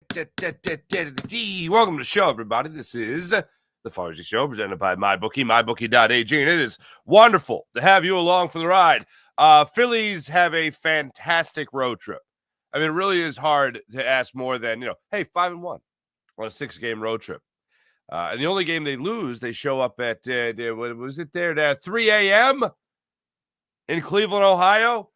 Welcome to the show, everybody. This is the Farsi Show presented by MyBookie, mybookie.ag, and it is wonderful to have you along for the ride. Phillies have a fantastic road trip. I mean, it really is hard to ask more than, hey, 5-1 on a 6-game road trip. And the only game they lose, they show up at, what was it there, 3 a.m. in Cleveland, Ohio,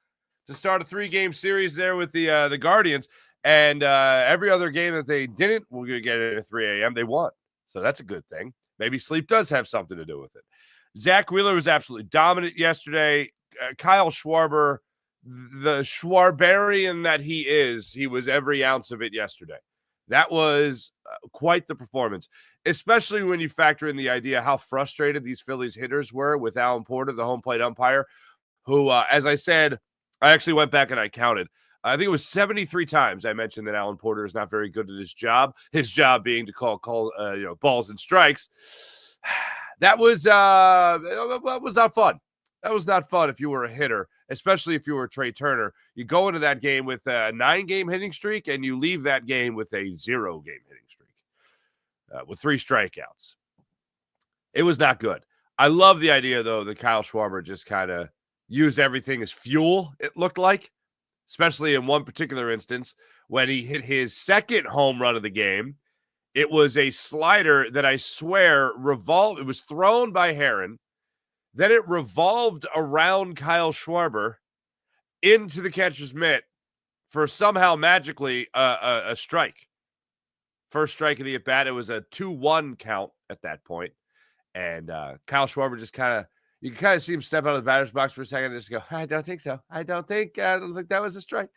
to start a 3-game series there with the Guardians. And every other game that they didn't, we're going to get it at 3 a.m., they won. So that's a good thing. Maybe sleep does have something to do with it. Zach Wheeler was absolutely dominant yesterday. Kyle Schwarber, the Schwarberian that he was every ounce of it yesterday. That was quite the performance, especially when you factor in the idea how frustrated these Phillies hitters were with Alan Porter, the home plate umpire, who, as I said, I actually went back and I counted. I think it was 73 times I mentioned that Alan Porter is not very good at his job being to call balls and strikes. That was not fun. That was not fun if you were a hitter, especially if you were Trey Turner. You go into that game with a 9-game hitting streak, and you leave that game with a 0-game hitting streak with 3 strikeouts. It was not good. I love the idea, though, that Kyle Schwarber just kind of used everything as fuel, it looked like, especially in one particular instance when he hit his second home run of the game. It was a slider that I swear it was thrown by Herron. Then it revolved around Kyle Schwarber into the catcher's mitt for somehow magically a strike. First strike of the at-bat. It was a 2-1 count at that point. And Kyle Schwarber just you can kind of see him step out of the batter's box for a second and just go, I don't think so. I don't think that was a strike.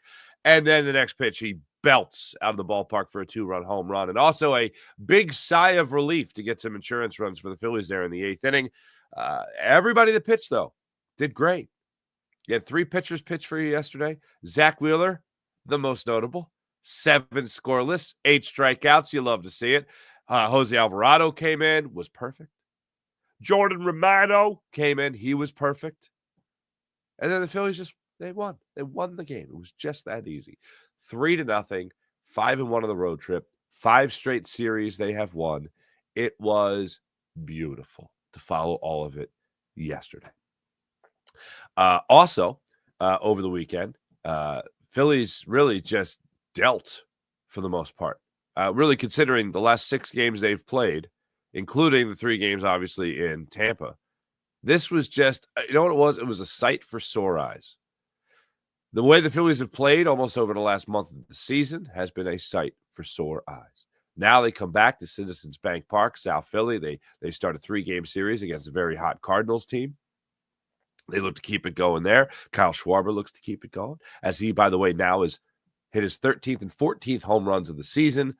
And then the next pitch, he belts out of the ballpark for a 2-run home run. And also a big sigh of relief to get some insurance runs for the Phillies there in the 8th inning. Everybody that pitched, though, did great. You had 3 pitchers pitch for you yesterday. Zach Wheeler, the most notable. 7 scoreless, 8 strikeouts. You love to see it. Jose Alvarado came in, was perfect. Jordan Romano came in. He was perfect. And then the Phillies they won. They won the game. It was just that easy. 3-0, 5-1 on the road trip. 5 straight series they have won. It was beautiful to follow all of it yesterday. Also, over the weekend, Phillies really just dealt for the most part. Really considering the last 6 games they've played, including the 3 games, obviously, in Tampa. This was just, you know what it was? It was a sight for sore eyes. The way the Phillies have played almost over the last month of the season has been a sight for sore eyes. Now they come back to Citizens Bank Park, South Philly. They start a 3-game series against a very hot Cardinals team. They look to keep it going there. Kyle Schwarber looks to keep it going, as he, by the way, now has hit his 13th and 14th home runs of the season.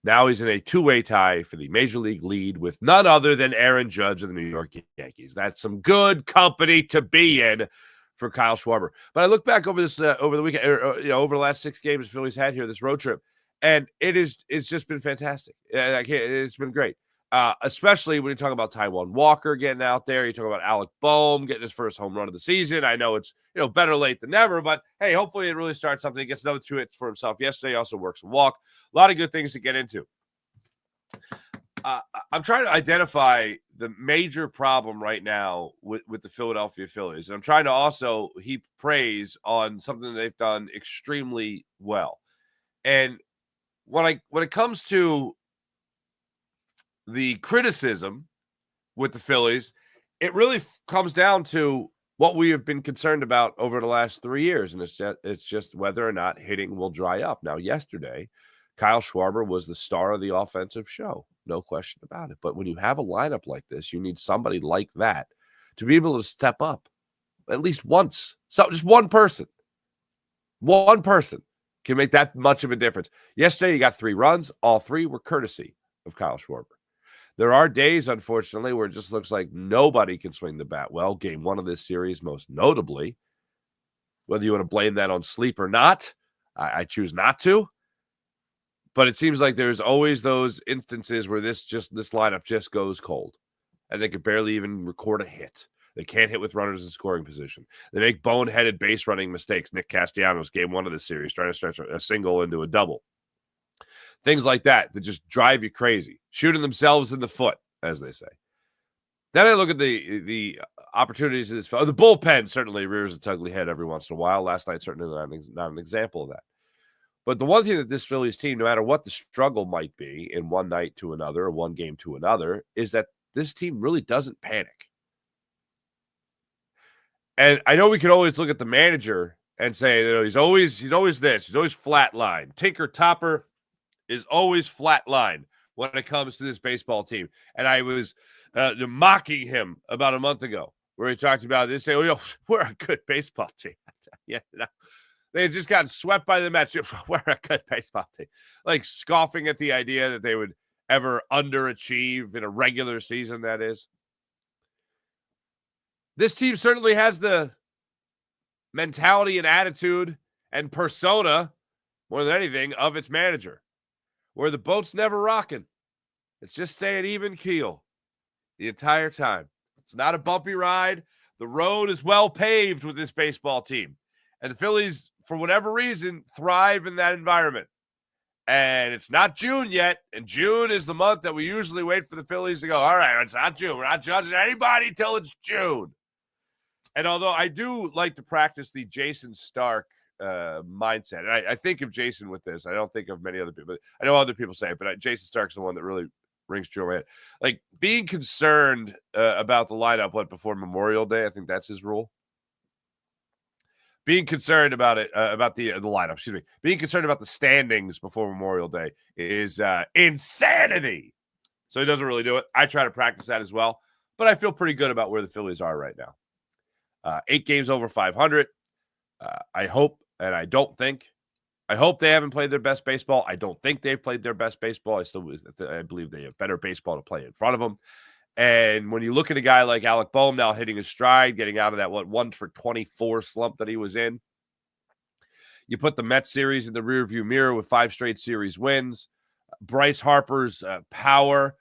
Now he's in a 2-way tie for the Major League lead with none other than Aaron Judge of the New York Yankees. That's some good company to be in for Kyle Schwarber. But I look back over this over the weekend, over the last 6 games the Phillies had here, this road trip, and it's just been fantastic. It's been great, especially when you talk about Taijuan Walker getting out there. You talk about Alec Boehm getting his first home run of the season. I know it's better late than never, but hey, hopefully it really starts something. He gets another 2 hits for himself yesterday. He also works a walk. A lot of good things to get into. I'm trying to identify the major problem right now with the Philadelphia Phillies. And I'm trying to also heap praise on something that they've done extremely well. And when it comes to the criticism with the Phillies, it really comes down to what we have been concerned about over the last 3 years. And it's just whether or not hitting will dry up. Now, yesterday, Kyle Schwarber was the star of the offensive show. No question about it. But when you have a lineup like this, you need somebody like that to be able to step up at least once. So just one person can make that much of a difference. Yesterday, you got 3 runs. All 3 were courtesy of Kyle Schwarber. There are days, unfortunately, where it just looks like nobody can swing the bat well. Game 1 of this series, most notably, whether you want to blame that on sleep or not, I choose not to. But it seems like there's always those instances where this lineup just goes cold, and they could barely even record a hit. They can't hit with runners in scoring position. They make boneheaded base running mistakes. Nick Castellanos, game 1 of the series, trying to stretch a single into a double. Things like that just drive you crazy. Shooting themselves in the foot, as they say. Then I look at the opportunities of this. The bullpen certainly rears its ugly head every once in a while. Last night certainly not an example of that. But the one thing that this Phillies team, no matter what the struggle might be in one night to another, or one game to another, is that this team really doesn't panic. And I know we could always look at the manager and say, he's always this, he's always flatline. Tinker Topper is always flatline when it comes to this baseball team. And I was mocking him about a month ago, where he talked about this, saying, we're a good baseball team. Yeah, they had just gotten swept by the Mets. We're a good baseball team. Like scoffing at the idea that they would ever underachieve in a regular season, that is. This team certainly has the mentality and attitude and persona, more than anything, of its manager, where the boat's never rocking. It's just staying even keel the entire time. It's not a bumpy ride. The road is well paved with this baseball team. And the Phillies, for whatever reason, thrive in that environment. And it's not June yet. And June is the month that we usually wait for the Phillies to go, all right, it's not June. We're not judging anybody till it's June. And although I do like to practice the Jason Stark mindset, and I think of Jason with this. I don't think of many other people. I know other people say it, but Jason Stark's the one that really rings true in my head. Like being concerned about the lineup before Memorial Day. I think that's his rule. Being concerned about it, about the lineup, being concerned about the standings before Memorial Day is insanity. So he doesn't really do it. I try to practice that as well, but I feel pretty good about where the Phillies are right now. 8 games over 500. I hope, and I don't think. I hope they haven't played their best baseball. I don't think they've played their best baseball. I believe they have better baseball to play in front of them. And when you look at a guy like Alec Boehm now hitting his stride, getting out of that 1-for-24 slump that he was in, you put the Mets series in the rearview mirror with 5 straight series wins. Bryce Harper's power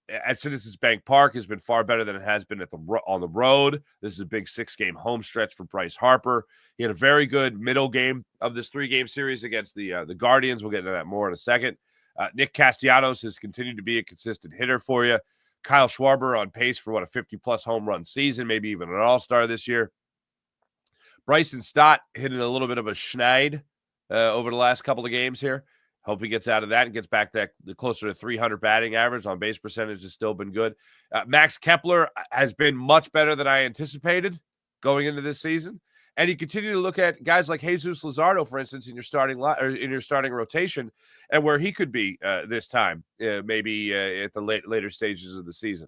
at Citizens Bank Park has been far better than it has been on the road. This is a big 6-game home stretch for Bryce Harper. He had a very good middle game of this 3-game series against the Guardians. We'll get into that more in a second. Nick Castellanos has continued to be a consistent hitter for you. Kyle Schwarber on pace for a 50-plus home run season, maybe even an all-star this year. Bryson Stott hitting a little bit of a schneid over the last couple of games here. Hope he gets out of that and gets back that closer to 300 batting average. On base percentage has still been good. Max Kepler has been much better than I anticipated going into this season. And you continue to look at guys like Jesus Luzardo, for instance, in your starting rotation, and where he could be this time, maybe at the later stages of the season,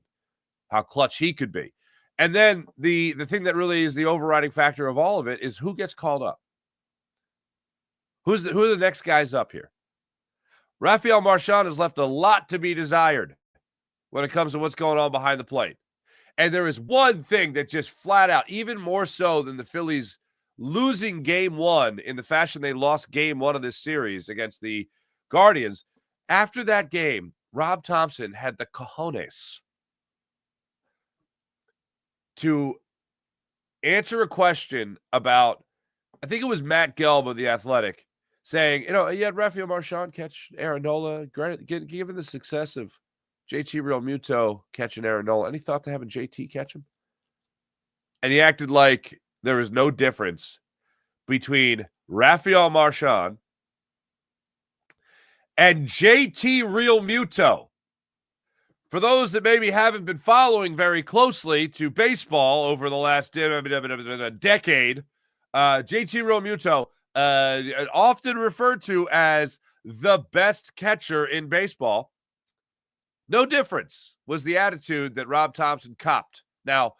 how clutch he could be. And then the thing that really is the overriding factor of all of it is who gets called up. Who are the next guys up here? Rafael Marchand has left a lot to be desired when it comes to what's going on behind the plate. And there is one thing that just flat out, even more so than the Phillies losing game 1 in the fashion they lost game 1 of this series against the Guardians. After that game, Rob Thompson had the cojones to answer a question about, I think it was Matt Gelb of The Athletic, saying, you had Rafael Marchand catch Aaron Nola, given the success of JT Realmuto catching Aaron Nola. Any thought to having JT catch him? And he acted like there was no difference between Rafael Marchand and JT Realmuto. For those that maybe haven't been following very closely to baseball over the last decade, JT Realmuto, often referred to as the best catcher in baseball. No difference was the attitude that Rob Thompson copped. Now,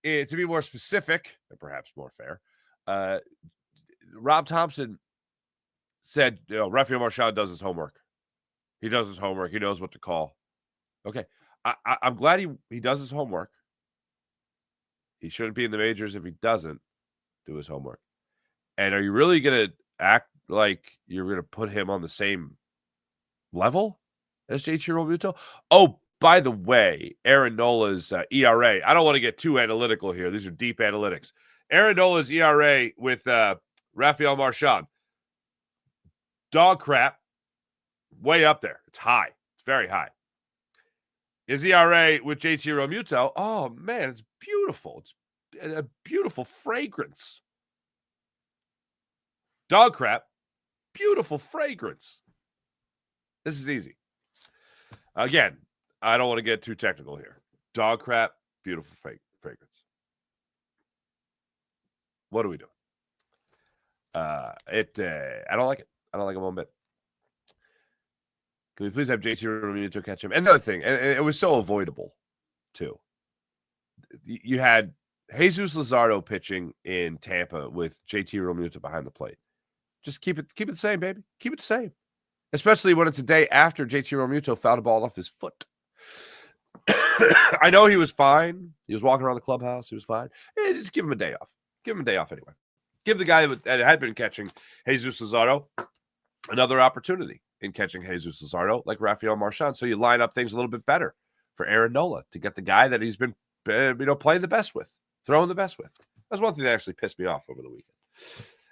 to be more specific, and perhaps more fair, Rob Thompson said, Rafael Marchand does his homework. He does his homework. He knows what to call. Okay. I'm glad he does his homework. He shouldn't be in the majors if he doesn't do his homework. And are you really going to act like you're going to put him on the same level as JT Realmuto? Oh, by the way, Aaron Nola's ERA. I don't want to get too analytical here. These are deep analytics. Aaron Nola's ERA with Rafael Marchand. Dog crap. Way up there. It's high. It's very high. His ERA with JT Realmuto, oh, man, it's beautiful. It's a beautiful fragrance. Dog crap, beautiful fragrance. This is easy. Again, I don't want to get too technical here. Dog crap, beautiful fragrance. What are we doing? I don't like it. I don't like it one bit. Can we please have JT Realmuto catch him? And another thing, and it was so avoidable, too. You had Jesus Luzardo pitching in Tampa with JT Realmuto behind the plate. Just keep it the same, baby. Keep it the same. Especially when it's a day after JT Realmuto fouled a ball off his foot. I know he was fine. He was walking around the clubhouse. He was fine. Just give him a day off. Give him a day off anyway. Give the guy that had been catching Jesus Luzardo another opportunity in catching Jesus Luzardo like Rafael Marchand. So you line up things a little bit better for Aaron Nola to get the guy that he's been playing the best with, throwing the best with. That's one thing that actually pissed me off over the weekend.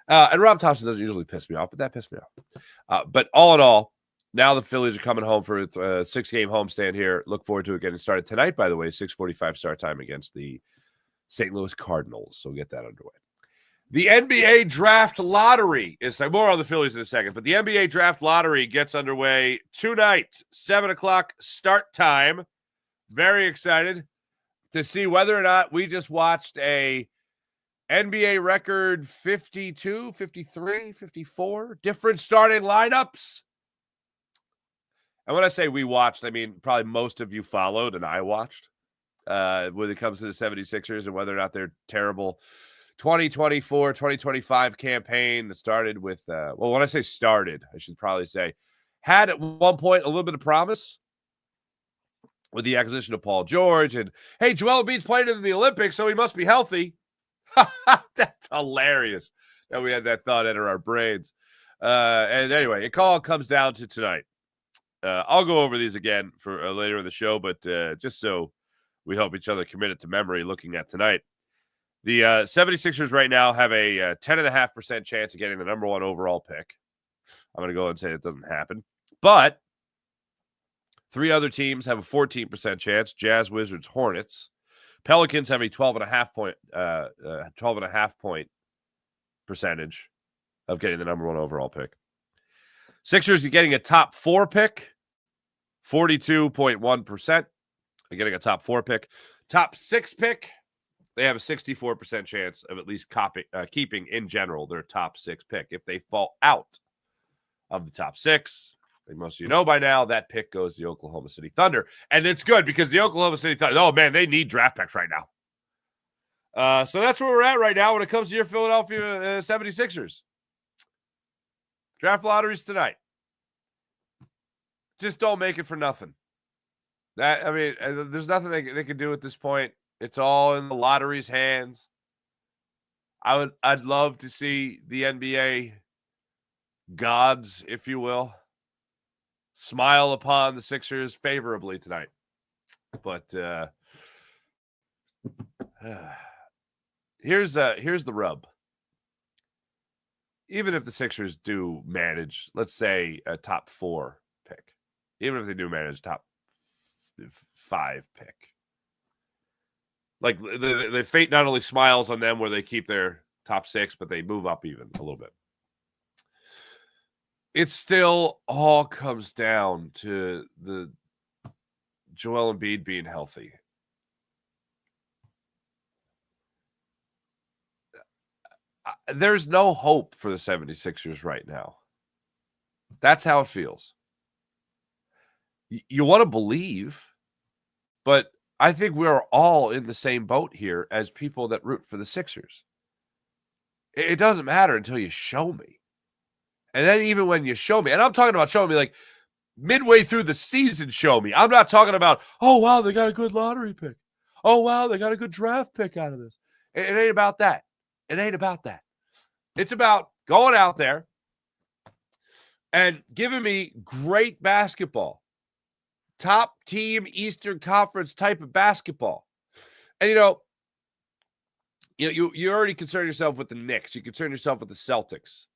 And Rob Thompson doesn't usually piss me off, but that pissed me off. But all in all, now the Phillies are coming home for a 6-game homestand here. Look forward to it getting started tonight, by the way, 6:45 start time against the St. Louis Cardinals. So get that underway. The NBA Draft Lottery is more on the Phillies in a second, but the NBA Draft Lottery gets underway tonight, 7 o'clock start time. Very excited to see whether or not we just watched a NBA record 52, 53, 54 different starting lineups. And when I say we watched, I mean probably most of you followed and I watched when it comes to the 76ers and whether or not they're terrible 2024, 2025 campaign that started with, when I say started, I should probably say, had at one point a little bit of promise with the acquisition of Paul George. And, hey, Joel Embiid's playing in the Olympics, so he must be healthy. That's hilarious that we had that thought enter our brains. And anyway, it all comes down to tonight. I'll go over these again for later in the show, but just so we help each other commit it to memory looking at tonight. The 76ers right now have a 10.5% chance of getting the number 1 overall pick. I'm going to go and say it doesn't happen. But 3 other teams have a 14% chance: Jazz, Wizards, Hornets. Pelicans have a 12.5 point percentage of getting the number 1 overall pick. Sixers are getting a top 4 pick, 42.1%. They're getting a top 4 pick. Top 6 pick, they have a 64% chance of at least keeping in general their top 6 pick. If they fall out of the top 6, like most of you know by now, that pick goes to the Oklahoma City Thunder. And it's good because the Oklahoma City Thunder, oh man, they need draft picks right now. So that's where we're at right now when it comes to your Philadelphia 76ers. Draft lotteries tonight. Just don't make it for nothing. There's nothing they can do at this point. It's all in the lottery's hands. I'd love to see the NBA gods, if you will, smile upon the Sixers favorably tonight. But here's the rub. Even if the Sixers do manage, let's say, a top 4 pick, even if they do manage top 5 pick, like the fate not only smiles on them where they keep their top 6, but they move up even a little bit. It still all comes down to the Joel Embiid being healthy. There's no hope for the 76ers right now. That's how it feels. You want to believe, but I think we're all in the same boat here as people that root for the Sixers. It doesn't matter until you show me. And then even when you show me, and I'm talking about showing me like midway through the season, show me. I'm not talking about, oh, wow, they got a good lottery pick. Oh, wow, they got a good draft pick out of this. It ain't about that. It ain't about that. It's about going out there and giving me great basketball. Top team Eastern Conference type of basketball. And, you already concern yourself with the Knicks. You concern yourself with the Celtics.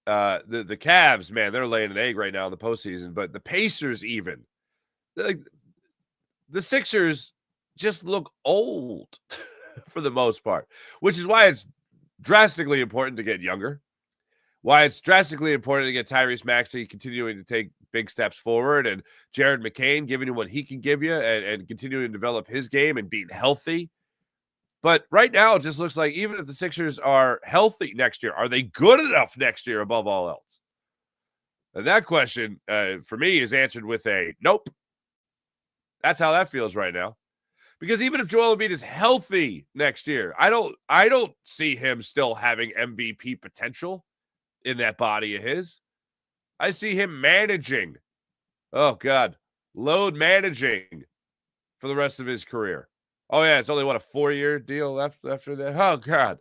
The Cavs, man, they're laying an egg right now in the postseason. But the Pacers, even like the Sixers, just look old for the most part, which is why it's drastically important to get younger. Why it's drastically important to get Tyrese Maxey continuing to take big steps forward, and Jared McCain giving you what he can give you, and continuing to develop his game and being healthy. But right now, it just looks like even if the Sixers are healthy next year, are they good enough next year above all else? And that question, for me, is answered with a nope. That's how that feels right now. Because even if Joel Embiid is healthy next year, I don't see him still having MVP potential in that body of his. I see him managing, load managing for the rest of his career. Oh, yeah, it's only, a 4-year deal left after that? Oh, God.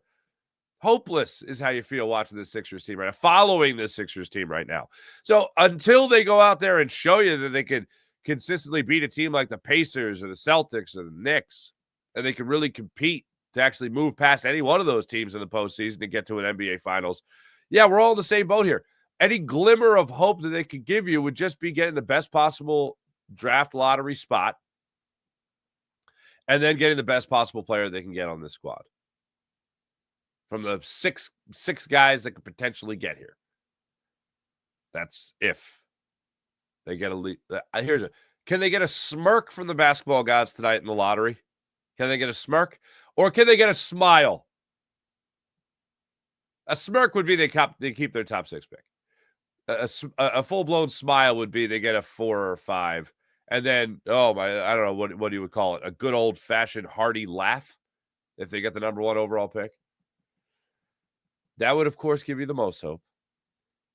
Hopeless is how you feel watching this Sixers team right now, following this Sixers team right now. So until they go out there and show you that they could consistently beat a team like the Pacers or the Celtics or the Knicks, and they can really compete to actually move past any one of those teams in the postseason to get to an NBA Finals, yeah, we're all in the same boat here. Any glimmer of hope that they could give you would just be getting the best possible draft lottery spot and then getting the best possible player they can get on this squad from the six guys that could potentially get here. That's if they get a lead. Can they get a smirk from the basketball gods tonight in the lottery? Can they get a smirk? Or can they get a smile? A smirk would be they keep their top 6 pick. A full-blown smile would be they get a 4 or 5. And then, I don't know what you would call it. A good old-fashioned hearty laugh if they get the number 1 overall pick. That would, of course, give you the most hope.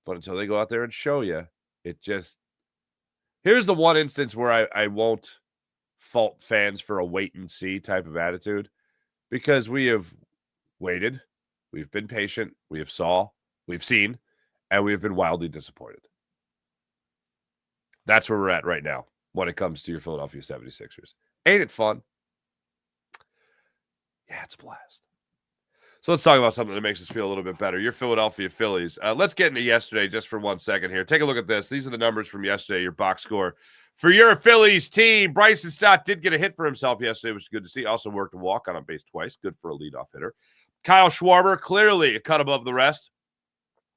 But until they go out there and show you, it just... Here's the one instance where I won't fault fans for a wait-and-see type of attitude. Because we have waited. We've been patient. We've seen, and we have been wildly disappointed. That's where we're at right now when it comes to your Philadelphia 76ers. Ain't it fun? Yeah, it's a blast. So let's talk about something that makes us feel a little bit better. Your Philadelphia Phillies. Let's get into yesterday just for 1 second here. Take a look at this. These are the numbers from yesterday, your box score. For your Phillies team, Bryson Stott did get a hit for himself yesterday, which is good to see. Also worked a walk on base twice. Good for a leadoff hitter. Kyle Schwarber, clearly a cut above the rest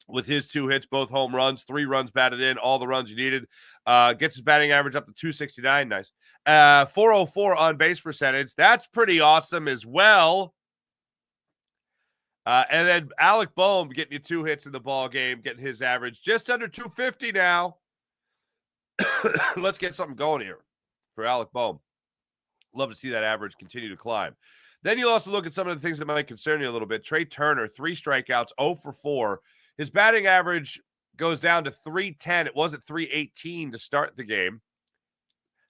with his 2 hits, both home runs, 3 runs batted in, all the runs you needed. Gets his batting average up to 269. Nice. 404 on base percentage. That's pretty awesome as well. And then Alec Boehm getting you 2 hits in the ball game, getting his average just under 250 now. Let's get something going here for Alec Boehm. Love to see that average continue to climb. Then you'll also look at some of the things that might concern you a little bit. Trey Turner, 3 strikeouts, 0 for 4. His batting average goes down to 310. It was at 318 to start the game.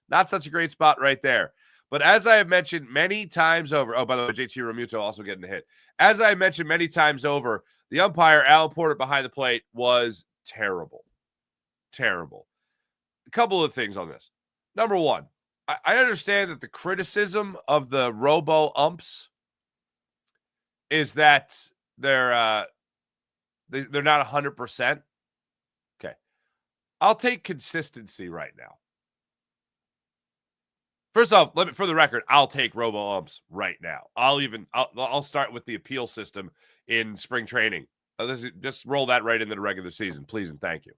Not such a great spot right there. But as I have mentioned many times over, by the way, JT Realmuto also getting a hit. As I mentioned many times over, the umpire, Alan Porter, behind the plate was terrible. Terrible. A couple of things on this. Number one, I understand that the criticism of the robo umps is that they're not 100%. Okay. I'll take consistency right now. First off, for the record, I'll take robo umps right now. I'll start with the appeal system in spring training. Just roll that right into the regular season, please and thank you.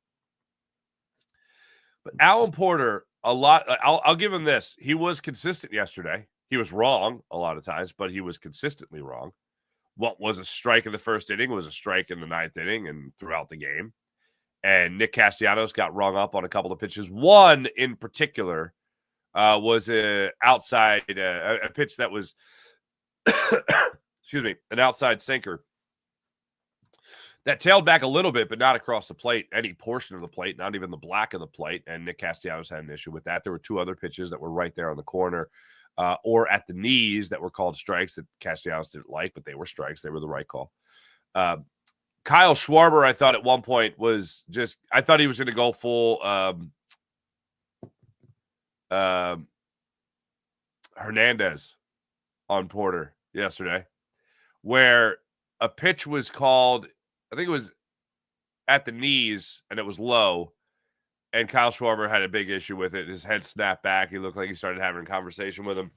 But Alan Porter, I'll give him this. He was consistent yesterday. He was wrong a lot of times, but he was consistently wrong. What was a strike in the first inning was a strike in the 9th inning and throughout the game. And Nick Castellanos got rung up on a couple of pitches. One in particular was a pitch that was, an outside sinker that tailed back a little bit, but not across the plate, any portion of the plate, not even the black of the plate. And Nick Castellanos had an issue with that. There were 2 other pitches that were right there on the corner or at the knees that were called strikes that Castellanos didn't like, but they were strikes. They were the right call. Kyle Schwarber, I thought at one point I thought he was going to go full Hernandez on Porter yesterday, where a pitch was called, I think it was at the knees, and it was low. And Kyle Schwarber had a big issue with it. His head snapped back. He looked like he started having a conversation with him.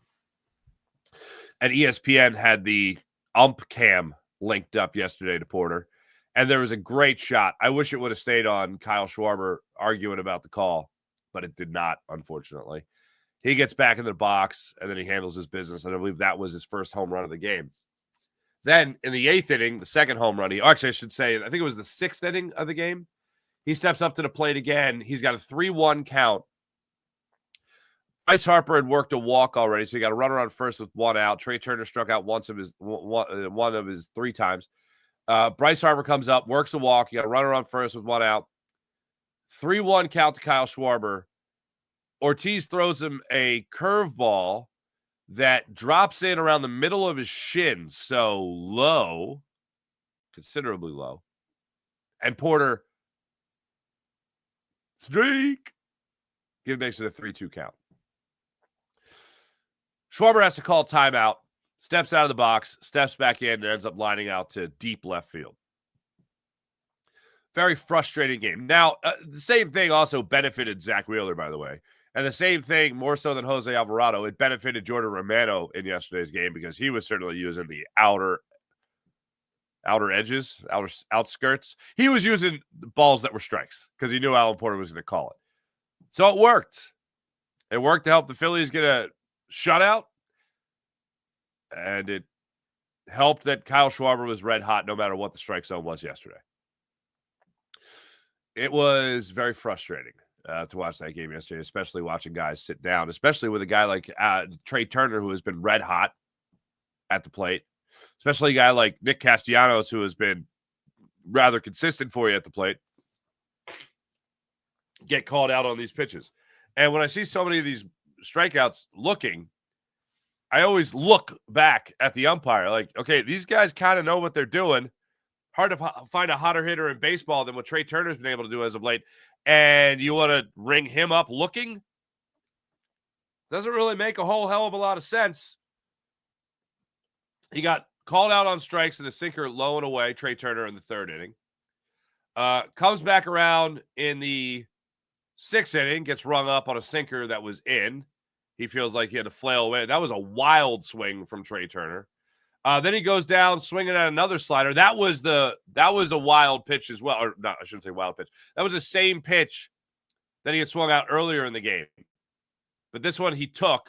And ESPN had the ump cam linked up yesterday to Porter. And there was a great shot. I wish it would have stayed on Kyle Schwarber arguing about the call, but it did not, unfortunately. He gets back in the box, and then he handles his business. And I believe that was his first home run of the game. Then in the 8th inning, the second home run, actually I should say, I think it was the 6th inning of the game. He steps up to the plate again. He's got a 3-1 count. Bryce Harper had worked a walk already, so he got a runner on first with 1 out. Trey Turner struck out one of his 3 times. Bryce Harper comes up, works a walk. He got a runner on first with 1 out. 3-1 count to Kyle Schwarber. Ortiz throws him a curveball that drops in around the middle of his shin, so low, considerably low. And Porter, streak, makes it a 3-2 count. Schwarber has to call timeout, steps out of the box, steps back in, and ends up lining out to deep left field. Very frustrating game. Now, the same thing also benefited Zach Wheeler, by the way. And the same thing, more so than Jose Alvarado, it benefited Jordan Romano in yesterday's game because he was certainly using the outer edges, outskirts. He was using balls that were strikes because he knew Alan Porter was going to call it. So it worked. It worked to help the Phillies get a shutout. And it helped that Kyle Schwarber was red hot no matter what the strike zone was yesterday. It was very frustrating to watch that game yesterday, especially watching guys sit down, especially with a guy like Trey Turner, who has been red hot at the plate, especially a guy like Nick Castellanos, who has been rather consistent for you at the plate, get called out on these pitches. And when I see so many of these strikeouts looking, I always look back at the umpire like, okay, these guys kind of know what they're doing. Hard to find a hotter hitter in baseball than what Trey Turner's been able to do as of late. And you want to ring him up looking? Doesn't really make a whole hell of a lot of sense. He got called out on strikes and a sinker low and away, Trey Turner in the 3rd inning. Comes back around in the 6th inning, gets rung up on a sinker that was in. He feels like he had to flail away. That was a wild swing from Trey Turner. Then he goes down swinging at another slider. That was a wild pitch as well. Or not, I shouldn't say wild pitch. That was the same pitch that he had swung out earlier in the game. But this one he took.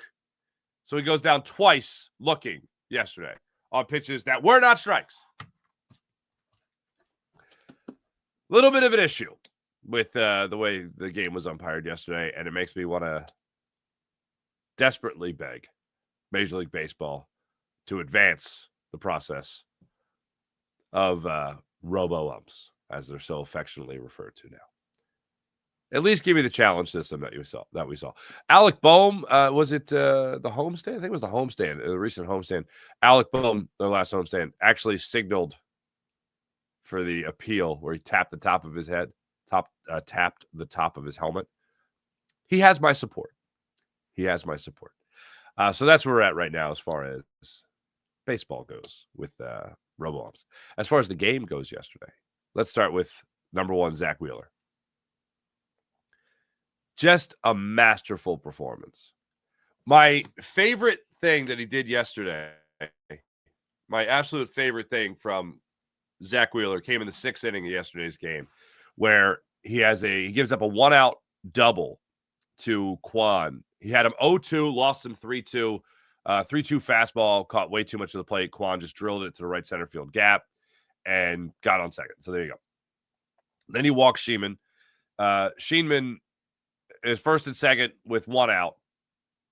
So he goes down twice looking yesterday on pitches that were not strikes. Little bit of an issue with the way the game was umpired yesterday, and it makes me want to desperately beg Major League Baseball to advance the process of robo-umps, as they're so affectionately referred to now. At least give me the challenge system that we saw. Alec Boehm, was it the homestand? I think it was the homestand, the recent homestand. Alec Boehm, the last homestand, actually signaled for the appeal where he tapped the top of his head, tapped the top of his helmet. He has my support. So that's where we're at right now as far as baseball goes with robo-umps. As far as the game goes yesterday, let's start with number 1, Zach Wheeler. Just a masterful performance. My favorite thing that he did yesterday, my absolute favorite thing from Zach Wheeler came in the 6th inning of yesterday's game, where he gives up a 1-out double to Kwan. He had him 0-2, lost him 3-2. 3-2 fastball, caught way too much of the plate. Kwan just drilled it to the right center field gap and got on second. So there you go. Then he walks Sheeman. Sheeman is first and second with 1 out.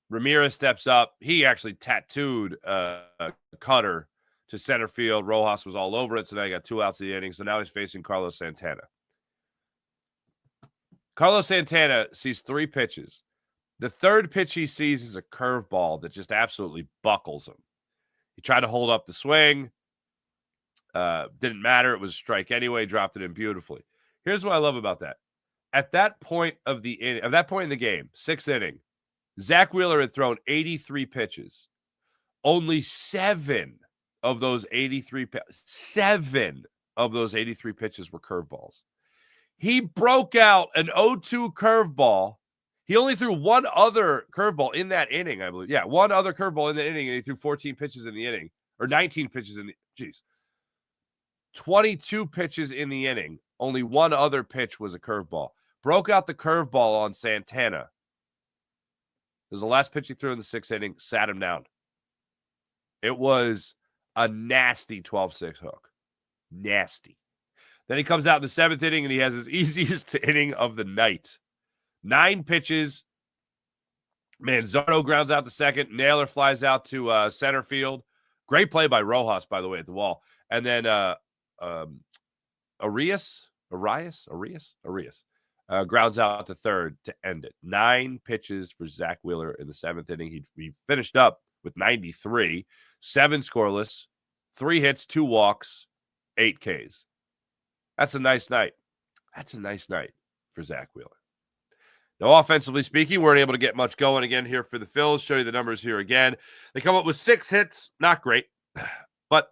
Ramirez steps up. He actually tattooed a cutter to center field. Rojas was all over it, so now he got 2 outs of the inning. So now he's facing Carlos Santana. Carlos Santana sees 3 pitches. The 3rd pitch he sees is a curveball that just absolutely buckles him. He tried to hold up the swing. Didn't matter. It was a strike anyway. Dropped it in beautifully. Here's what I love about that. At that point in the game, 6th inning, Zach Wheeler had thrown 83 pitches. Only 7 of those 83 pitches were curveballs. He broke out an 0-2 curveball. He only threw one other curveball in that inning, I believe. Yeah, one other curveball in the inning, and he threw 14 pitches in the inning, or 19 pitches in the, 22 pitches in the inning. Only one other pitch was a curveball. Broke out the curveball on Santana. It was the last pitch he threw in the 6th inning, sat him down. It was a nasty 12-6 hook. Nasty. Then he comes out in the 7th inning, and he has his easiest inning of the night. 9 pitches. Manzardo grounds out to second. Naylor flies out to center field. Great play by Rojas, by the way, at the wall. And then Arias grounds out to third to end it. 9 pitches for Zach Wheeler in the 7th inning. He finished up with 93, 7 scoreless, 3 hits, 2 walks, 8 Ks. That's a nice night. That's a nice night for Zach Wheeler. Now, offensively speaking, weren't able to get much going again here for the Phils. Show you the numbers here again. They come up with 6 hits. Not great, but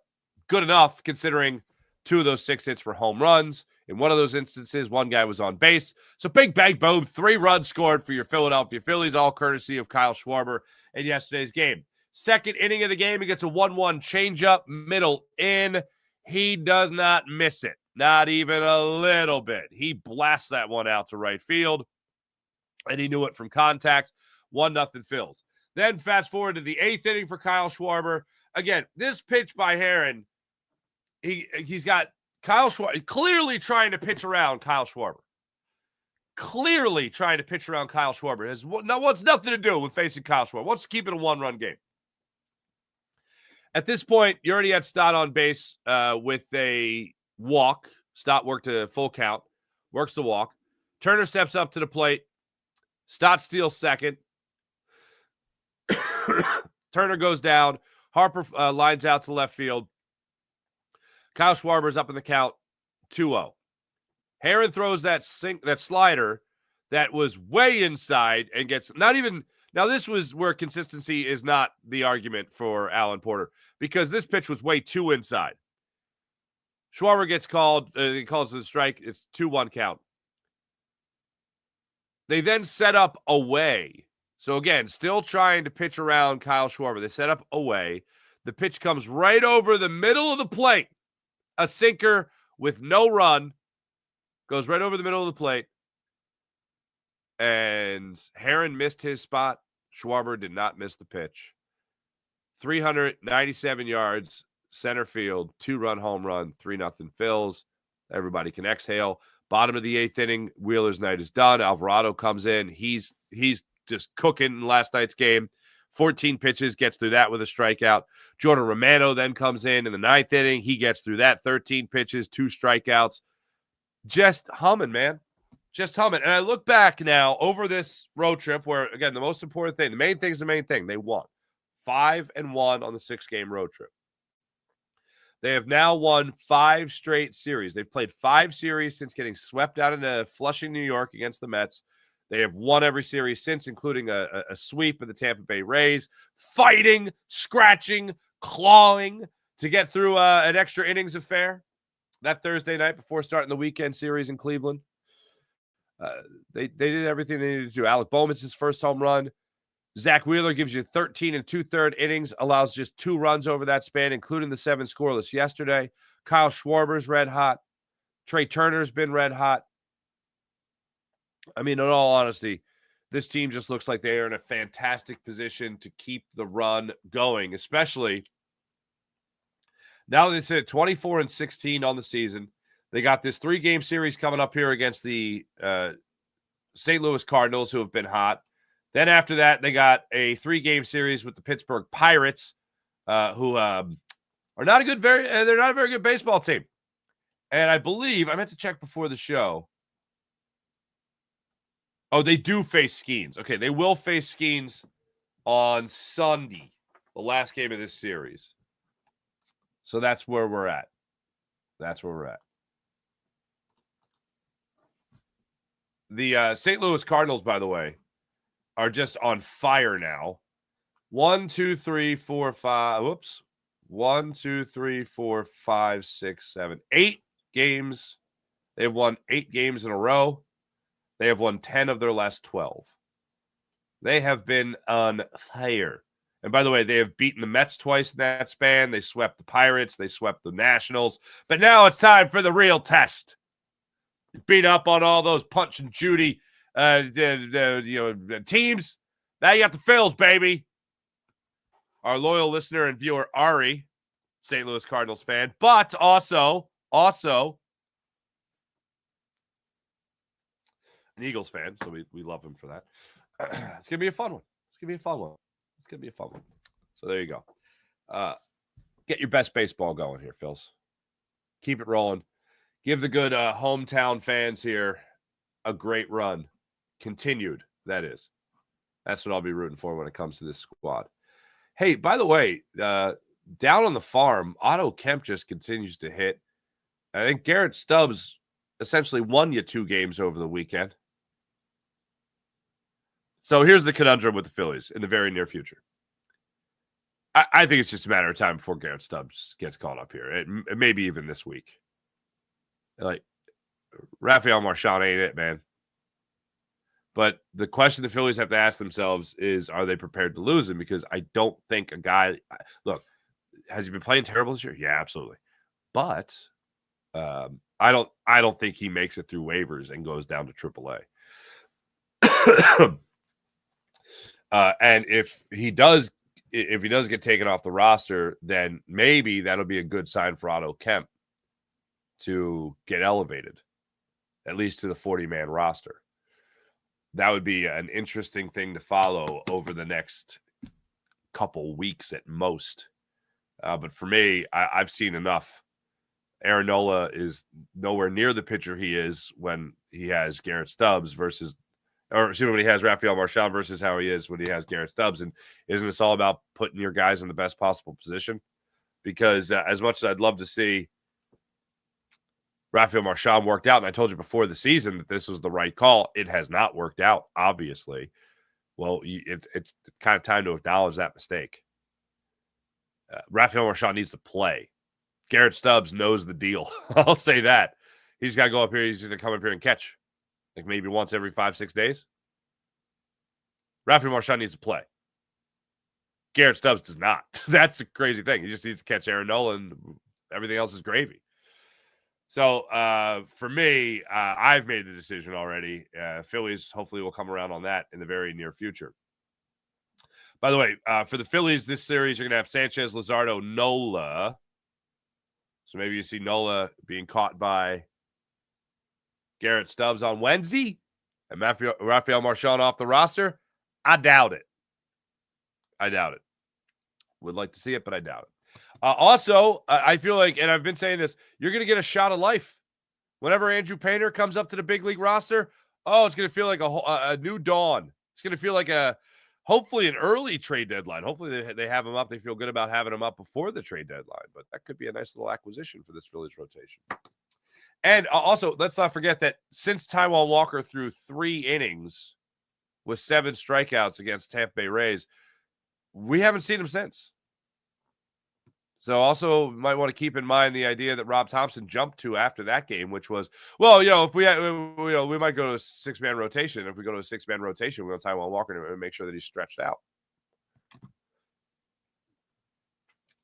good enough considering 2 of those 6 hits were home runs. In one of those instances, one guy was on base. So big bang, boom, 3 runs scored for your Philadelphia Phillies, all courtesy of Kyle Schwarber in yesterday's game. 2nd inning of the game, he gets a 1-1 changeup, middle in. He does not miss it. Not even a little bit. He blasts that one out to right field, and he knew it from contact. 1-0 Phils. Then fast forward to the 8th inning for Kyle Schwarber. Again, this pitch by Heron, he's got Kyle Schwarber clearly trying to pitch around Kyle Schwarber. Clearly trying to pitch around Kyle Schwarber. Wants nothing to do with facing Kyle Schwarber. Wants to keep it a 1-run game. At this point, you already had Stott on base with a walk. Stott worked a full count. Works the walk. Turner steps up to the plate. Stott steals second. Turner goes down. Harper lines out to left field. Kyle Schwarber's up in the count, 2-0. Heron throws that slider that was way inside and gets not even. Now, this was where consistency is not the argument for Alan Porter because this pitch was way too inside. Schwarber gets called. He calls the strike. It's 2-1 count. They then set up away. So, again, still trying to pitch around Kyle Schwarber. They set up away. The pitch comes right over the middle of the plate. A sinker with no run. Goes right over the middle of the plate. And Heron missed his spot. Schwarber did not miss the pitch. 397 yards, center field, 2-run home run, 3-0 Phils. Everybody can exhale. Bottom of the 8th inning, Wheeler's night is done. Alvarado comes in. He's just cooking in last night's game. 14 pitches, gets through that with a strikeout. Jordan Romano then comes in the 9th inning. He gets through that. 13 pitches, 2 strikeouts. Just humming, man. Just humming. And I look back now over this road trip where, again, the most important thing, the main thing is the main thing. They won 5-1 on the 6-game road trip. They have now won 5 straight series. They've played 5 series since getting swept out into Flushing, New York against the Mets. They have won every series since, including a sweep of the Tampa Bay Rays, fighting, scratching, clawing to get through an extra innings affair that Thursday night before starting the weekend series in Cleveland. They did everything they needed to do. Alec Bowman's his first home run. Zach Wheeler gives you 13 2/3 innings, allows just 2 runs over that span, including the 7 scoreless yesterday. Kyle Schwarber's red hot. Trey Turner's been red hot. I mean, in all honesty, this team just looks like they are in a fantastic position to keep the run going, especially now that they sit at 24-16 on the season. They got this 3-game series coming up here against the St. Louis Cardinals, who have been hot. Then after that, they got a 3-game series with the Pittsburgh Pirates, who are not they're not a very good baseball team. And I believe, I meant to check before the show. Oh, they do face Skeens. Okay, they will face Skeens on Sunday, the last game of this series. So that's where we're at. The St. Louis Cardinals, by the way, are just on fire now. 1, 2, 3, 4, 5. Whoops. 1, 2, 3, 4, 5, 6, 7, 8 games They have won 8 games in a row. They have won 10 of their last 12. They have been on fire. And by the way, they have beaten the Mets twice in that span. They swept the Pirates. They swept the Nationals. But now it's time for the real test. Beat up on all those Punch and Judy teams. Now you got the Phils, baby. Our loyal listener and viewer, Ari, St. Louis Cardinals fan, but also an Eagles fan, so we love him for that. It's going to be a fun one. So there you go. Get your best baseball going here, Phils. Keep it rolling. Give the good hometown fans here a great run. Continued, that is. That's what I'll be rooting for when it comes to this squad. Hey, by the way, down on the farm, Otto Kemp just continues to hit. I think Garrett Stubbs essentially won you 2 games over the weekend. So here's the conundrum with the Phillies in the very near future. I think it's just a matter of time before Garrett Stubbs gets caught up here. It maybe even this week. Like, Rafael Marchand ain't it, man. But the question the Phillies have to ask themselves is, are they prepared to lose him? Because I don't think a guy – look, has he been playing terrible this year? Yeah, absolutely. But I don't think he makes it through waivers and goes down to AAA. And if he does get taken off the roster, then maybe that'll be a good sign for Otto Kemp to get elevated, at least to the 40-man roster. That would be an interesting thing to follow over the next couple weeks at most. But for me, I've seen enough. Aaron Nola is nowhere near the pitcher he is when he has Garrett Stubbs when he has Rafael Marchand versus how he is when he has Garrett Stubbs. And isn't this all about putting your guys in the best possible position? Because as much as I'd love to see Rafael Marchand worked out, and I told you before the season that this was the right call, it has not worked out, obviously. Well, it's kind of time to acknowledge that mistake. Rafael Marchand needs to play. Garrett Stubbs knows the deal. I'll say that. He's got to go up here. He's going to come up here and catch. Like maybe once every 5-6 days. Rafael Marchand needs to play. Garrett Stubbs does not. That's the crazy thing. He just needs to catch Aaron Nola, and everything else is gravy. So for me, I've made the decision already. Phillies hopefully will come around on that in the very near future. By the way, for the Phillies, this series, you're going to have Sanchez, Luzardo, Nola. So maybe you see Nola being caught by Garrett Stubbs on Wednesday and Rafael Marchand off the roster. I doubt it. Would like to see it, but I doubt it. Also, I feel like, and I've been saying this, you're going to get a shot of life. Whenever Andrew Painter comes up to the big league roster, it's going to feel like a new dawn. It's going to feel like hopefully an early trade deadline. Hopefully they have him up. They feel good about having him up before the trade deadline, but that could be a nice little acquisition for this Phillies rotation. And also, let's not forget that since Taijuan Walker threw 3 innings with 7 strikeouts against Tampa Bay Rays, we haven't seen him since. So also might want to keep in mind the idea that Rob Thompson jumped to after that game, which was, if we might go to a 6-man rotation. If we go to a 6-man rotation, we'll Taijuan Walker to make sure that he's stretched out.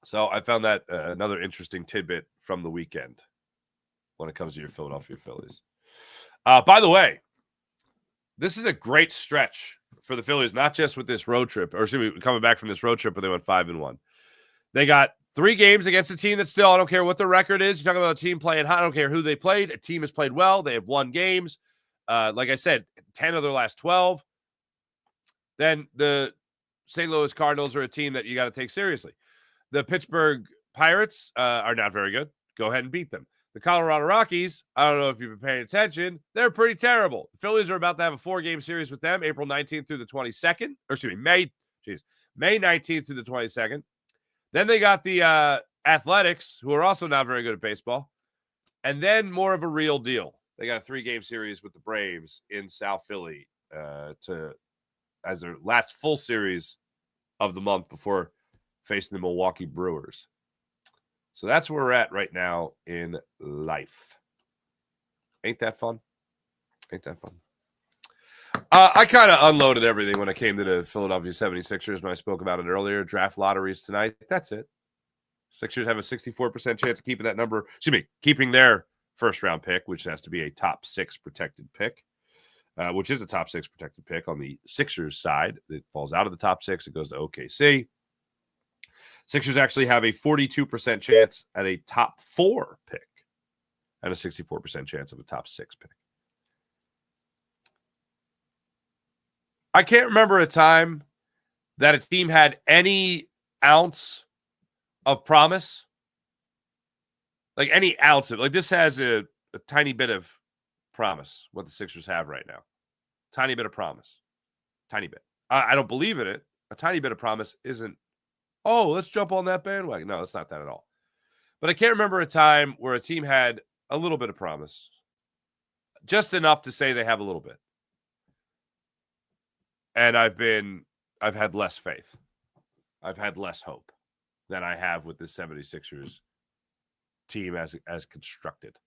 So I found that another interesting tidbit from the weekend when it comes to your Philadelphia Phillies. By the way, this is a great stretch for the Phillies, not just with this road trip, or excuse me, coming back from this road trip where they went 5-1. They got 3 games against a team that still, I don't care what the record is. You're talking about a team playing hot. I don't care who they played. A team has played well. They have won games. Like I said, 10 of their last 12. Then the St. Louis Cardinals are a team that you got to take seriously. The Pittsburgh Pirates are not very good. Go ahead and beat them. The Colorado Rockies, I don't know if you've been paying attention, they're pretty terrible. The Phillies are about to have a 4-game series with them, April 19th through the 22nd. Or excuse me, May 19th through the 22nd. Then they got the Athletics, who are also not very good at baseball. And then more of a real deal. They got a 3-game series with the Braves in South Philly as their last full series of the month before facing the Milwaukee Brewers. So that's where we're at right now in life. Ain't that fun? Ain't that fun? I kind of unloaded everything when I came to the Philadelphia 76ers when I spoke about it earlier. Draft lotteries tonight. That's it. Sixers have a 64% chance of keeping that number. Keeping their first-round pick, which has to be a top 6 protected pick, which is a top 6 protected pick on the Sixers side. It falls out of the top 6. It goes to OKC. Sixers actually have a 42% chance at a top 4 pick and a 64% chance of a top 6 pick. I can't remember a time that a team had any ounce of promise. Like any ounce of, like this has a tiny bit of promise, what the Sixers have right now. Tiny bit of promise. Tiny bit. I don't believe in it. A tiny bit of promise isn't, oh, let's jump on that bandwagon. No, it's not that at all. But I can't remember a time where a team had a little bit of promise. Just enough to say they have a little bit. And I've had less faith. I've had less hope than I have with the 76ers team as constructed.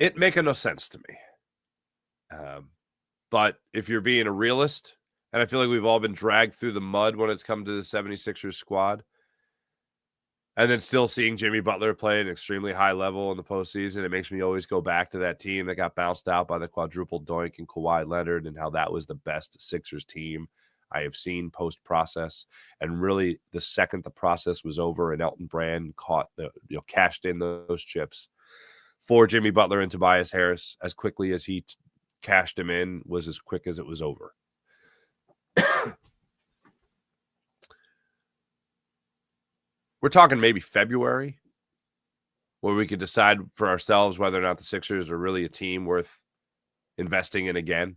It making no sense to me. But if you're being a realist, and I feel like we've all been dragged through the mud when it's come to the 76ers squad, and then still seeing Jimmy Butler play at an extremely high level in the postseason, it makes me always go back to that team that got bounced out by the quadruple doink and Kawhi Leonard and how that was the best Sixers team I have seen post-process. And really, the second the process was over and Elton Brand cashed in those chips for Jimmy Butler and Tobias Harris, as quickly as he cashed him in was as quick as it was over. We're talking maybe February where we could decide for ourselves whether or not the Sixers are really a team worth investing in again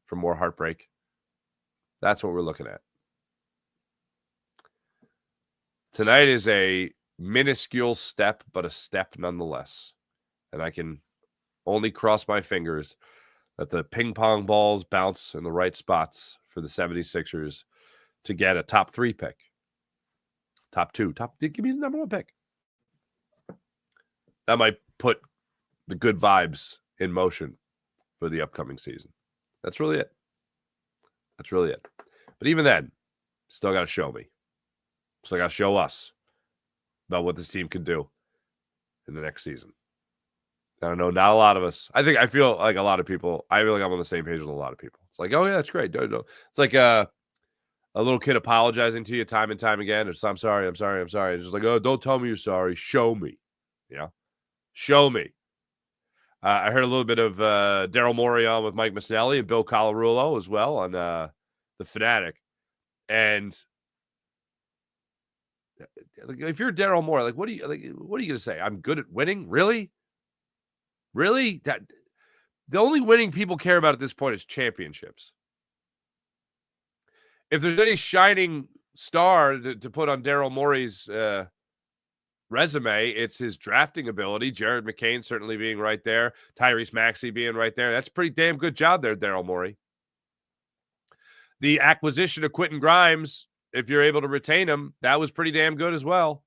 for more heartbreak. That's what we're looking at. Tonight is a minuscule step, but a step nonetheless. And I can only cross my fingers that the ping pong balls bounce in the right spots for the 76ers to get a top 3 pick. Top 2. Give me the number 1 pick. That might put the good vibes in motion for the upcoming season. That's really it. But even then, still got to show me. Still got to show us about what this team can do in the next season. I don't know, not a lot of us. I feel like a lot of people, I feel like I'm on the same page with a lot of people. It's like, oh yeah, that's great. No. It's like a little kid apologizing to you time and time again. It's I'm sorry. It's just like, oh, don't tell me you're sorry. Show me. Show me. I heard a little bit of Daryl Morey on with Mike Missinelli and Bill Colarulo as well on The Fanatic. And if you're Daryl Morey, like, what are you going to say? I'm good at winning? Really? That the only winning people care about at this point is championships. If there's any shining star to put on Daryl Morey's resume, it's his drafting ability. Jared McCain certainly being right there. Tyrese Maxey being right there. That's a pretty damn good job there, Daryl Morey. The acquisition of Quentin Grimes, if you're able to retain him, that was pretty damn good as well.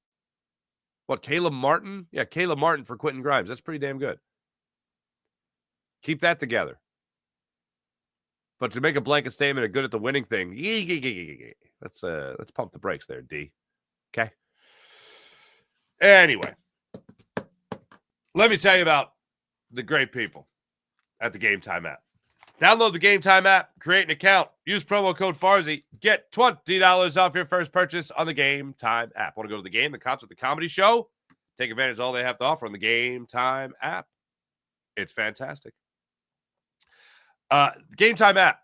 What, Caleb Martin? Yeah, Caleb Martin for Quentin Grimes. That's pretty damn good. Keep that together. But to make a blanket statement of good at the winning thing, let's pump the brakes there, D. Okay? Anyway, let me tell you about the great people at the Game Time app. Download the Game Time app, create an account, use promo code Farzy, get $20 off your first purchase on the Game Time app. Want to go to the game, the concert, the comedy show? Take advantage of all they have to offer on the Game Time app. It's fantastic. Game Time app.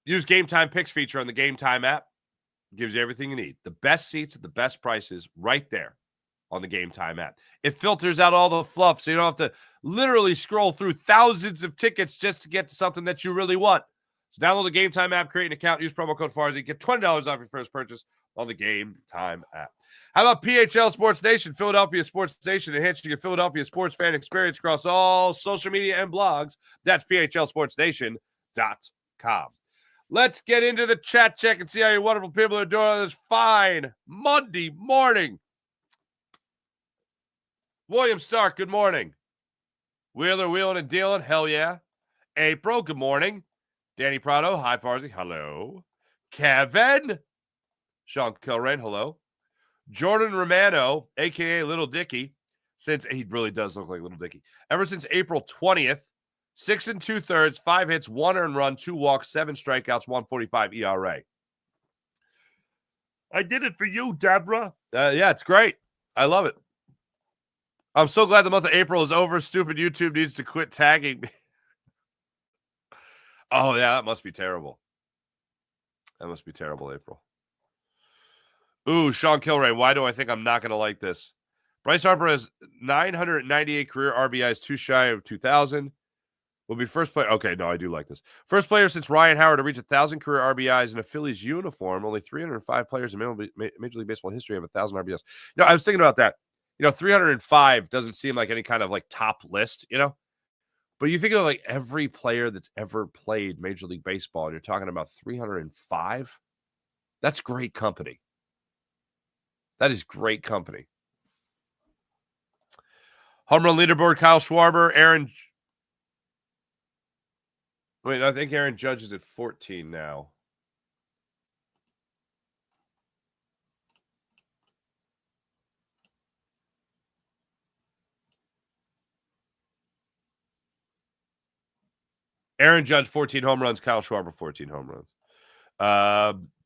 Use Game Time Picks feature on the Game Time app. Gives you everything you need. The best seats at the best prices right there on the Game Time app. It filters out all the fluff so you don't have to literally scroll through thousands of tickets just to get to something that you really want. So download the Game Time app, create an account, use promo code Farzy, get $20 off your first purchase on the Game Time app. How about PHL Sports Nation, Philadelphia Sports Nation, enhancing your Philadelphia sports fan experience across all social media and blogs. That's PHLSportsNation.com. Let's get into the chat check and see how you wonderful people are doing on this fine Monday morning. William Stark, good morning. Wheeler, wheeling and dealing, hell yeah. April, good morning. Danny Prado, hi Farzy, hello. Kevin, Sean Kilrain, hello. Jordan Romano, a.k.a. Little Dicky, since he really does look like Little Dicky. Ever since April 20th, 6 2/3, 5 hits, 1 earned run, 2 walks, 7 strikeouts, 1.45 ERA. I did it for you, Deborah. Yeah, it's great. I love it. I'm so glad the month of April is over. Stupid YouTube needs to quit tagging me. Oh, yeah, that must be terrible. That must be terrible, April. Ooh, Sean Kilray, why do I think I'm not going to like this? Bryce Harper has 998 career RBIs, 2 shy of 2,000. Will be first player. Okay, no, I do like this. First player since Ryan Howard to reach 1,000 career RBIs in a Phillies uniform. Only 305 players in Major League Baseball history have 1,000 RBIs. I was thinking about that. 305 doesn't seem like any kind of like top list, But you think of like every player that's ever played Major League Baseball, and you're talking about 305. That's great company. That is great company. Home run leaderboard: Kyle Schwarber, Aaron. Wait, I think Aaron Judge is at 14 now. Aaron Judge, 14 home runs. Kyle Schwarber, 14 home runs.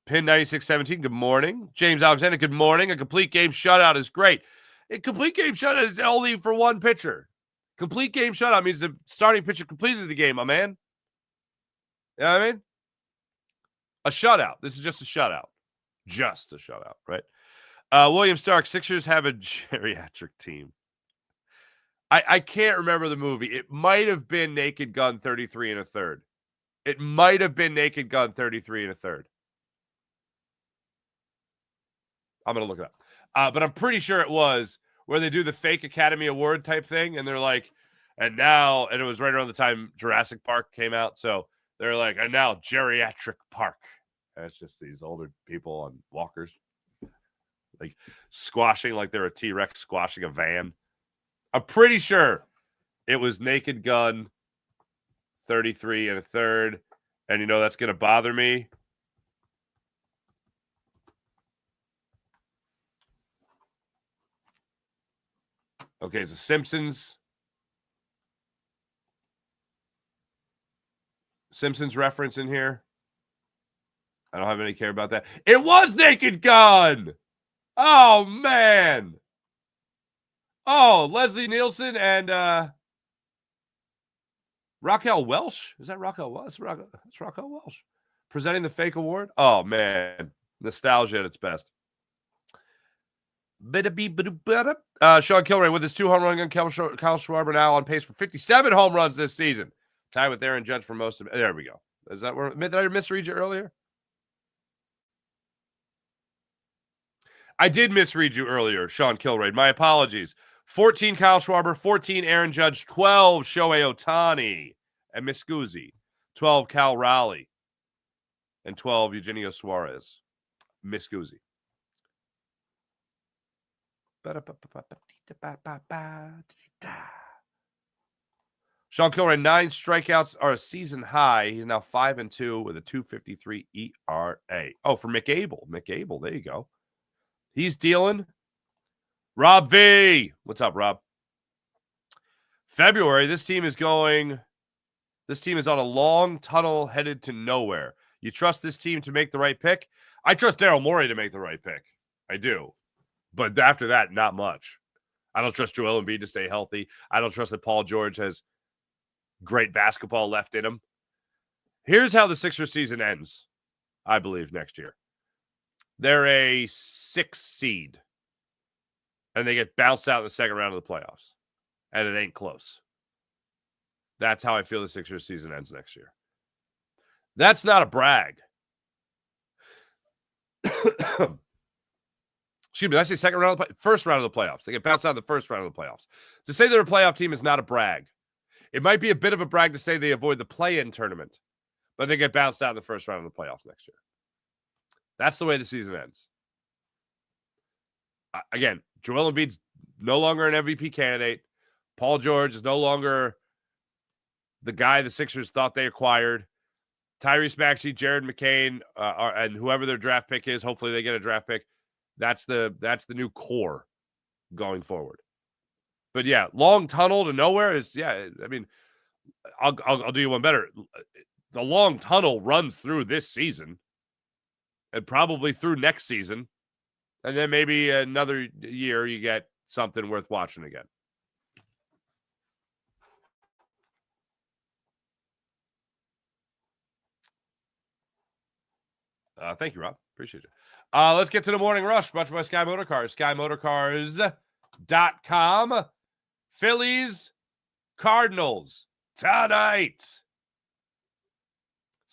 Pin 9617, good morning. James Alexander, good morning. A complete game shutout is great. A complete game shutout is only for one pitcher. Complete game shutout means the starting pitcher completed the game, my man. You know what I mean? A shutout. This is just a shutout. Just a shutout, right? William Stark, Sixers have a geriatric team. I can't remember the movie. It might have been Naked Gun 33 1/3. It might have been Naked Gun 33 1/3. I'm going to look it up. But I'm pretty sure it was where they do the fake Academy Award type thing. And they're like, and it was right around the time Jurassic Park came out. So they're like, and now Geriatric Park. And it's just these older people on walkers, like squashing like they're a T-Rex squashing a van. I'm pretty sure it was Naked Gun 33 1/3. And that's going to bother me. Okay, it's the Simpsons reference in here. I don't have any care about that. It was Naked Gun. Oh, man. Oh, Leslie Nielsen and Raquel Welch. Is that Raquel Welch? It's Raquel Welch. Presenting the fake award. Oh, man. Nostalgia at its best. Sean Kilray with his 2 home run gun. Kyle Schwarber now on pace for 57 home runs this season. Tied with Aaron Judge for most of it. There we go. Is that where? Did I misread you earlier? I did misread you earlier, Sean Kilray. My apologies. 14 Kyle Schwarber, 14 Aaron Judge, 12 Shohei Ohtani and Miscusi, 12 Cal Raleigh, and 12 Eugenio Suarez. Miscusi. Sean Kilray, 9 strikeouts are a season high. He's now 5-2 with a 2.53 ERA. Oh, for McAble. McAble, there you go. He's dealing. Rob V. What's up, Rob? February, this team is on a long tunnel headed to nowhere. You trust this team to make the right pick? I trust Daryl Morey to make the right pick. I do. But after that, not much. I don't trust Joel Embiid to stay healthy. I don't trust that Paul George has great basketball left in him. Here's how the Sixers season ends, I believe, next year. They're a 6th seed. And they get bounced out in the second round of the playoffs. And it ain't close. That's how I feel the Sixers season ends next year. That's not a brag. Excuse me, did I say second round of the first round of the playoffs? They get bounced out in the first round of the playoffs. To say they're a playoff team is not a brag. It might be a bit of a brag to say they avoid the play-in tournament, but they get bounced out in the first round of the playoffs next year. That's the way the season ends. Again, Joel Embiid's no longer an MVP candidate. Paul George is no longer the guy the Sixers thought they acquired. Tyrese Maxey, Jared McCain, and whoever their draft pick is, hopefully they get a draft pick. That's the new core going forward. But yeah, long tunnel to nowhere is, I mean, I'll do you one better. The long tunnel runs through this season and probably through next season. And then maybe another year you get something worth watching again. Thank you, Rob. Appreciate it. Let's get to the morning rush brought to you by Sky Motorcars. SkyMotorcars.com. Phillies, Cardinals tonight.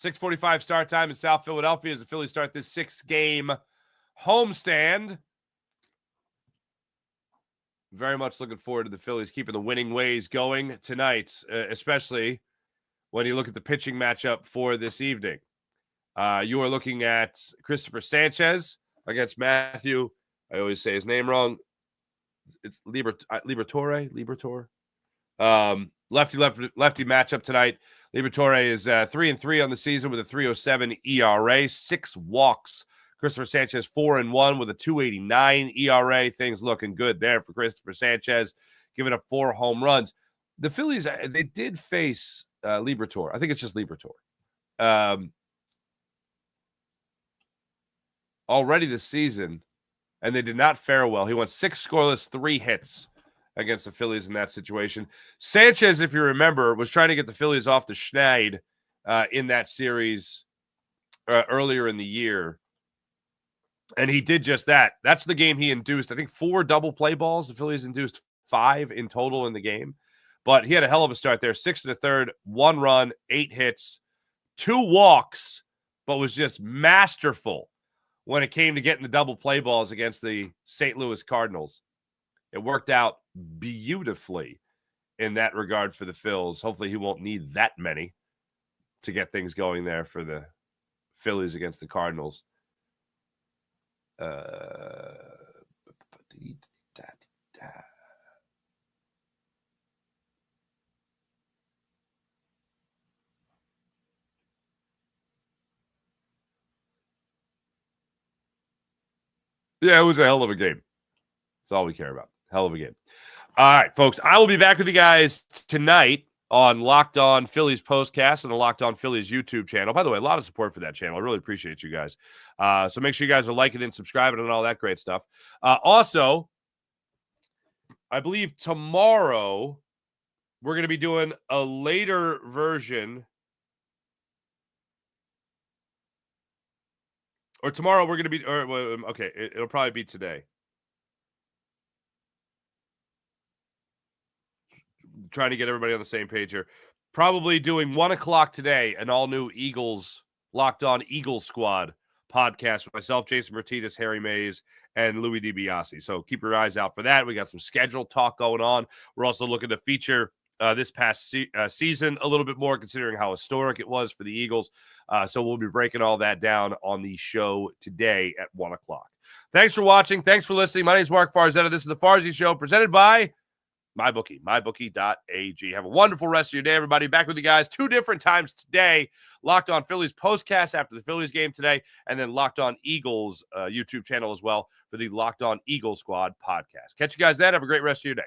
6:45 start time in South Philadelphia as the Phillies start this 6-game homestand. Very much looking forward to the Phillies keeping the winning ways going tonight, especially when you look at the pitching matchup for this evening. You are looking at Christopher Sanchez against Matthew. I always say his name wrong. It's Liberatore. Lefty matchup tonight. Liberatore is 3-3 on the season with a 3.07 ERA, 6 walks. Christopher Sanchez 4-1 with a 2.89 ERA. Things looking good there for Christopher Sanchez, giving up 4 home runs. The Phillies, they did face Liberatore. I think it's just Liberatore. Already this season, and they did not fare well. He went 6 scoreless, 3 hits against the Phillies in that situation. Sanchez, if you remember, was trying to get the Phillies off the schneid in that series earlier in the year, and he did just that. That's the game he induced. I think 4 double play balls. The Phillies induced 5 in total in the game, but he had a hell of a start there. 6 1/3, 1 run, 8 hits, 2 walks, but was just masterful when it came to getting the double play balls against the St. Louis Cardinals. It worked out beautifully in that regard for the Phils. Hopefully he won't need that many to get things going there for the Phillies against the Cardinals. Yeah, it was a hell of a game. That's all we care about. Hell of a game. All right, folks. I will be back with you guys tonight on Locked On Phillies Postcast and the Locked On Phillies YouTube channel. By the way, a lot of support for that channel. I really appreciate you guys. So make sure you guys are liking and subscribing and all that great stuff. Also, I believe tomorrow we're going to be doing a later version. Or tomorrow we're going to be, okay, it'll probably be today. Trying to get everybody on the same page here. Probably doing 1 o'clock today, an all-new Eagles, Locked On Eagles Squad podcast with myself, Jason Martinez, Harry Mays, and Louis DiBiase. So keep your eyes out for that. We got some schedule talk going on. We're also looking to feature this past season a little bit more, considering how historic it was for the Eagles. So we'll be breaking all that down on the show today at 1 o'clock. Thanks for watching. Thanks for listening. My name is Mark Farzetta. This is the Farzy Show presented by MyBookie, mybookie.ag. Have a wonderful rest of your day, everybody. Back with you guys 2 different times today. Locked On Phillies postcast after the Phillies game today, and then Locked On Eagles YouTube channel as well for the Locked On Eagle Squad podcast. Catch you guys then. Have a great rest of your day.